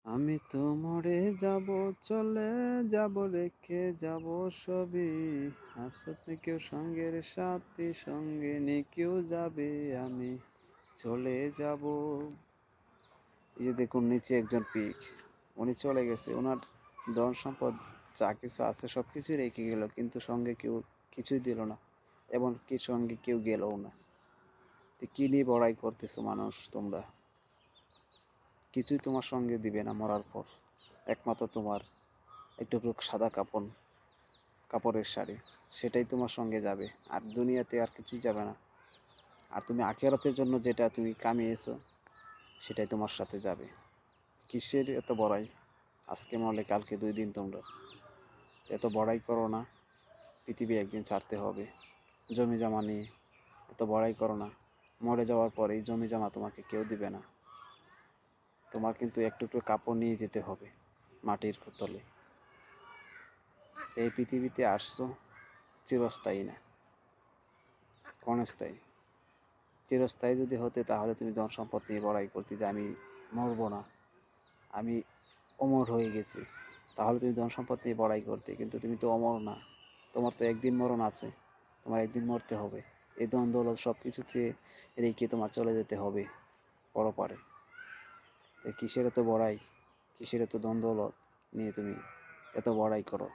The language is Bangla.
আমি তো মরে যাব, চলে যাব, রেখে যাব সবই। আসতে কেউ সঙ্গের সাথী, সঙ্গে নিয়ে কেউ যাবে, আমি চলে যাব। এই যে দেখুন নিচে একজন পিক, উনি চলে গেছে। ওনার ধন সম্পদ যা কিছু আছে সব কিছুই রেখে গেল, কিন্তু সঙ্গে কেউ কিছুই দিল না, এমনকি সঙ্গে কেউ গেলও না। তো কী নিয়ে বড়াই করতেছো মানুষ তোমরা? কিছুই তোমার সঙ্গে দিবে না মরার পর। একমাত্র তোমার একটু সাদা কাপড়ের শাড়ি, সেটাই তোমার সঙ্গে যাবে। আর দুনিয়াতে আর কিছুই যাবে না। আর তুমি আখিরাতের জন্য যেটা তুমি কামিয়েছো সেটাই তোমার সাথে যাবে। কিসের এত বড়াই? আজকে মরলে কালকে 2 দিন, তোমরা এত বড়াই করো না। পৃথিবী একদিন ছাড়তে হবে। জমি জমা নিয়ে এত বড়াই করো না। মরে যাওয়ার পর এই জমি জমা তোমাকে কেউ দিবে না। তোমার কিন্তু একটু একটু কাপড় নিয়ে যেতে হবে মাটির তলে। এই পৃথিবীতে আসছো চিরস্থায়ী না, ক্ষণস্থায়ী। চিরস্থায়ী যদি হতে, তাহলে তুমি ধন সম্পদ নিয়ে বড়াই করতে যে আমি মরবো না, আমি অমর হয়ে গেছি। তাহলে তুমি ধন সম্পদ নিয়ে বড়াই করতে, কিন্তু তুমি তো অমর না। তোমার তো একদিন মরণ আছে, তোমার একদিন মরতে হবে। এই ধন দৌলত সব কিছুতে রেখে তোমার চলে যেতে হবে পরপারে। কিসের এত বড়াই, কিসের এত ধন দৌলত নিয়ে তুমি এত বড়াই করো?